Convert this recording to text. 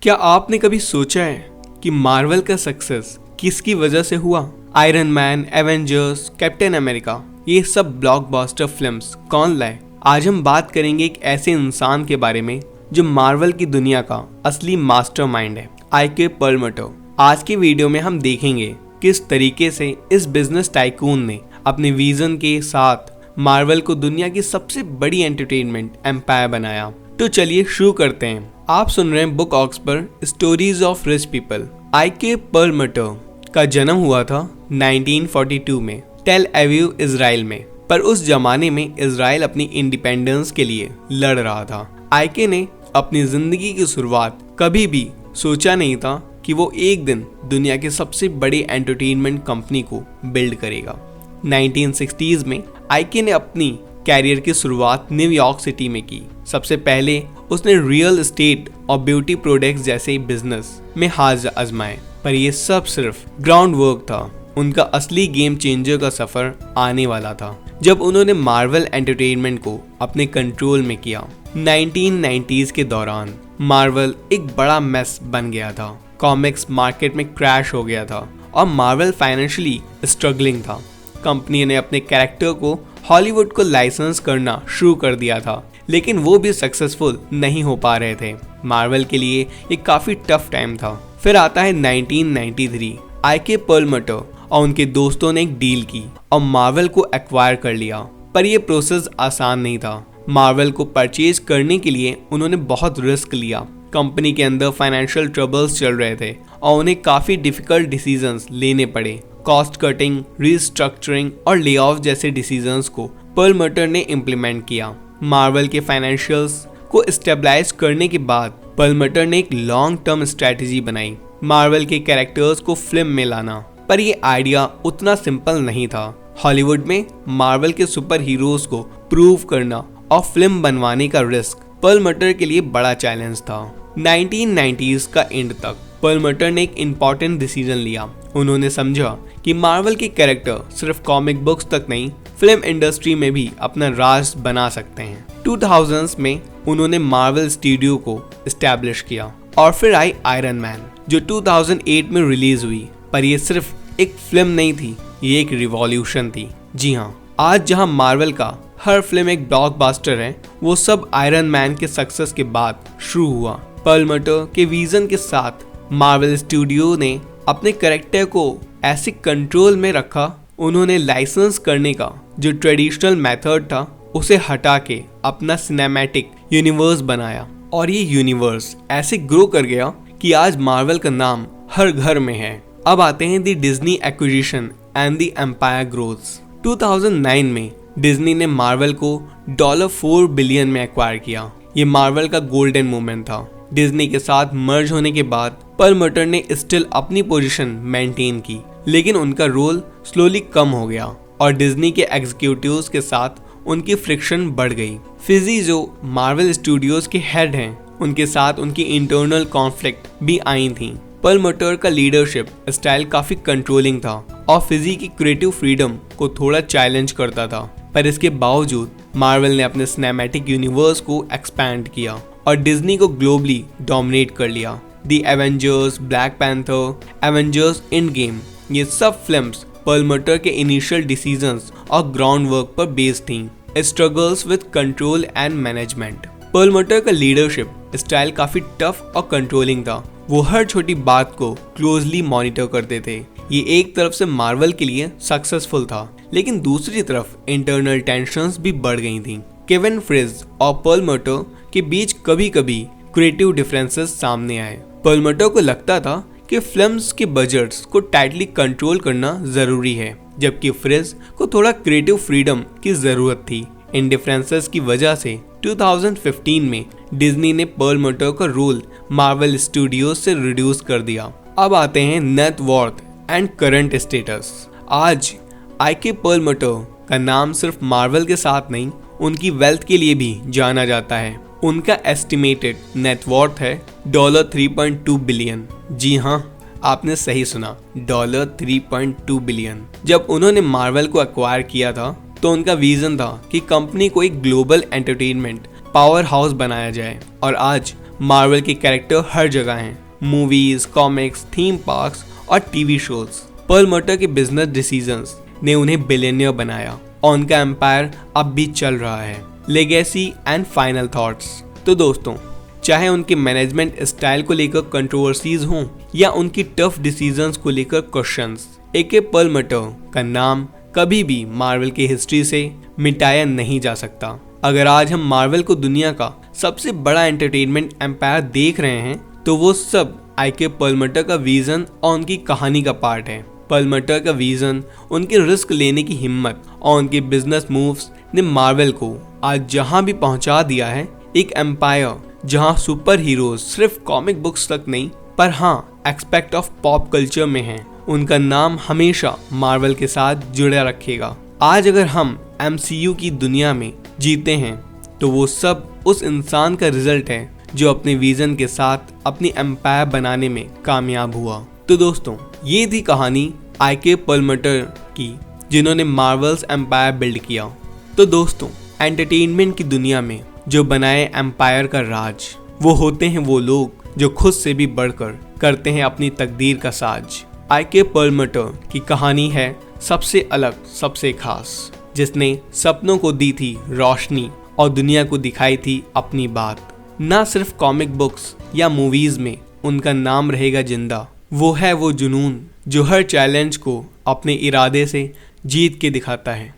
क्या आपने कभी सोचा है कि मार्वल का सक्सेस किसकी वजह से हुआ? Iron man, Avengers, captain America, ये सब ब्लॉकबस्टर फिल्म्स कौन लाए? आज हम बात करेंगे एक ऐसे इंसान के बारे में जो मार्वल की दुनिया का असली मास्टरमाइंड है, आईके परलमुटर। आज की वीडियो में हम देखेंगे किस तरीके से इस बिजनेस टाइकून ने अपने विजन के साथ मार्वल को दुनिया की सबसे बड़ी एंटरटेनमेंट एम्पायर बनाया। तो चलिए शुरू करते हैं। आप सुन रहे हैं बुक ऑक्स पर स्टोरीज ऑफ रिच पीपल। आईके परलमुटर का जन्म हुआ था 1942 में टेल अवीव इजराइल में, पर उस जमाने में इजराइल अपनी इंडिपेंडेंस के लिए लड़ रहा था। आईके ने अपनी जिंदगी की शुरुआत कभी भी सोचा नहीं था कि वो एक दिन दुनिया के सबसे बड़ी एंटरटेनमेंट कंपनी को बिल्ड करेगा। 1960s में आईके ने अपनी कैरियर की शुरुआत न्यूयॉर्क सिटी में की। सबसे पहले उसने रियल एस्टेट और ब्यूटी प्रोडक्ट्स जैसे बिजनेस में हाथ आजमाए, पर यह सब सिर्फ ग्राउंड वर्क था। उनका असली गेम चेंजर का सफर आने वाला था जब उन्होंने मार्वल एंटरटेनमेंट को अपने कंट्रोल में किया। 1990s के दौरान मार्वल एक बड़ा मेस बन गया था। कॉमिक्स मार्केट में क्रैश हो गया था और मार्वल फाइनेंशियली स्ट्रगलिंग था। कंपनी ने अपने कैरेक्टर को हॉलीवुड को लाइसेंस करना शुरू कर दिया था, लेकिन वो भी सक्सेसफुल नहीं हो पा रहे थे। मार्वल के लिए ये काफी टफ टाइम था। फिर आता है 1993। आईके परलमुटर और उनके दोस्तों ने एक डील की और मार्वल को एक्वायर कर लिया, पर यह प्रोसेस आसान नहीं था। मार्वल को परचेज करने के लिए उन्होंने बहुत रिस्क लिया। कंपनी के अंदर फाइनेंशियल ट्रबल्स चल रहे थे और उन्हें काफी डिफिकल्ट डिसीजंस लेने पड़े। कॉस्ट कटिंग, रीस्ट्रक्चरिंग और ले ऑफ जैसे डिसीजंस को परलमुटर ने इम्प्लीमेंट किया। मार्वल के फाइनेंशियल्स को स्टेबलाइज करने के बाद परलमुटर ने एक लॉन्ग टर्म स्ट्रेटेजी बनाई, मार्वल के कैरेक्टर्स को फिल्म में लाना। पर यह आइडिया उतना सिंपल नहीं था। हॉलीवुड में मार्वल के सुपर हीरोज को प्रूव करना और फिल्म बनवाने का रिस्क परलमुटर के लिए बड़ा चैलेंज था। 1990s का एंड तक परलमुटर ने एक इम्पॉर्टेंट डिसीजन लिया। उन्होंने समझा कि मार्वल के कैरेक्टर सिर्फ कॉमिक बुक्स तक नहीं, फिल्म इंडस्ट्री में भी अपना राज बना सकते हैं। 2000s में उन्होंने मार्वल स्टूडियो को एस्टैब्लिश किया और फिर आई आयरन मैन, जो 2008 में रिलीज हुई। पर यह सिर्फ एक फिल्म नहीं थी, ये एक रिवॉल्यूशन थी। जी हाँ, आज जहां मार्वल का हर फिल्म एक ब्लॉकबस्टर है, वो सब आयरन मैन के सक्सेस के बाद शुरू हुआ। परलमुटर के विजन के साथ मार्वल स्टूडियो ने अपने कैरेक्टर को ऐसे कंट्रोल में रखा। उन्होंने लाइसेंस करने का जो ट्रेडिशनल मेथड था उसे हटा के अपना सिनेमैटिक यूनिवर्स बनाया, और ये यूनिवर्स ऐसे ग्रो कर गया कि आज मार्वल का नाम हर घर में है। अब आते हैं the Disney acquisition and the empire growths. 2009 में डिज्नी ने मार्वल को $4 बिलियन में एक्वायर किया। ये मार्वल का गोल्डन मोमेंट था। डिज्नी के साथ मर्ज होने के बाद परलमुटर ने स्टिल अपनी पोजीशन मेंटेन की, लेकिन उनका रोल स्लोली कम हो गया और डिज्नी के एग्जीक्यूटिव्स के साथ उनकी फ्रिक्शन बढ़ गई। फिजी, जो मार्वल स्टूडियोज के हेड हैं, उनके साथ उनकी इंटरनल कॉन्फ्लिक्ट भी आई थी। परलमुटर का लीडरशिप स्टाइल काफी कंट्रोलिंग था और फिजी की क्रिएटिव फ्रीडम को थोड़ा चैलेंज करता था, पर इसके बावजूद मार्वल ने अपने सिनेमैटिक यूनिवर्स को एक्सपैंड किया और डिज्नी को ग्लोबली डोमिनेट कर लिया। The Avengers, Black Panther, Avengers Endgame, ये सब फिल्म्स परलमुटर के इनिशियल डिसीजंस और ग्राउंड वर्क पर बेस्ड थीं। Struggles with control and management. Perlmutter का लीडरशिप स्टाइल काफी टफ और कंट्रोलिंग था। वो हर छोटी बात को क्लोजली मॉनिटर करते थे। ये एक तरफ से मार्वल के लिए सक्सेसफुल था, लेकिन दूसरी तरफ इंटरनल टेंशंस भी बढ़ गई थी। केविन फ्रिज और परलमुटर के बीच कभी कभी क्रिएटिव डिफरेंसेस सामने आए। परलमुटर को लगता था कि फिल्म्स के बजट्स को टाइटली कंट्रोल करना जरूरी है, जबकि फ्रिज को थोड़ा क्रिएटिव फ्रीडम की जरूरत थी। इन डिफरेंसेस की वजह से 2015 में डिज्नी ने परलमुटर का रोल मार्वल स्टूडियोज से रिड्यूस कर दिया। अब आते हैं net worth and current status. आज आईके परलमुटर का नाम सिर्फ मार्वल के साथ नहीं, उनकी वेल्थ के लिए भी जाना जाता है। उनका एस्टिमेटेड नेट वर्थ है $3.2 बिलियन। जी हाँ, आपने सही सुना, $3.2 बिलियन। जब उन्होंने मार्वल को एक्वायर किया था तो उनका विजन था कि कंपनी को एक ग्लोबल एंटरटेनमेंट पावर हाउस बनाया जाए, और आज मार्वल के कैरेक्टर हर जगह हैं, मूवीज, कॉमिक्स, थीम पार्क्स और टीवी शोज। परलमटर के बिजनेस डिसीजंस ने उन्हें बिलियनियर बनाया और उनका एम्पायर अब भी चल रहा है। Legacy and final thoughts. तो दोस्तों, चाहे उनके मैनेजमेंट स्टाइल को लेकर कंट्रोवर्सीज हों या उनकी टफ डिसीजंस को लेकर क्वेश्चंस, ए.के. परलमटर का नाम कभी भी मार्वल की हिस्ट्री से मिटाया नहीं जा सकता। अगर आज हम मार्वल को दुनिया का सबसे बड़ा एंटरटेनमेंट एम्पायर देख रहे हैं तो वो सब आई.के. परलमटर का विजन और उनकी कहानी का पार्ट है। परलमटर का विजन, उनके रिस्क लेने की हिम्मत और उनके बिजनेस मूव्स ने मार्वल को आज जहां भी पहुंचा दिया है, एक एम्पायर जहां सुपर हीरोज सिर्फ कॉमिक बुक्स तक नहीं पर हाँ एक्सपेक्ट ऑफ पॉप कल्चर में हैं। उनका नाम हमेशा मार्वल के साथ जुड़ा रखेगा। आज अगर हम MCU की दुनिया में जीते हैं तो वो सब उस इंसान का रिजल्ट है जो अपने विजन के साथ अपनी एम्पायर बनाने में कामयाब हुआ। तो दोस्तों, ये थी कहानी आई.के. परलमटर की, जिन्होंने मार्वल्स एम्पायर बिल्ड किया। तो दोस्तों, एंटरटेनमेंट की दुनिया में जो बनाए एम्पायर का राज, वो होते हैं वो लोग जो खुद से भी बढ़कर करते हैं अपनी तकदीर का साज। आई.के. परलमटर की कहानी है सबसे अलग, सबसे खास, जिसने सपनों को दी थी रोशनी और दुनिया को दिखाई थी अपनी बात। ना सिर्फ कॉमिक बुक्स या मूवीज में उनका नाम रहेगा जिंदा, वो है वो जुनून जो हर चैलेंज को अपने इरादे से जीत के दिखाता है।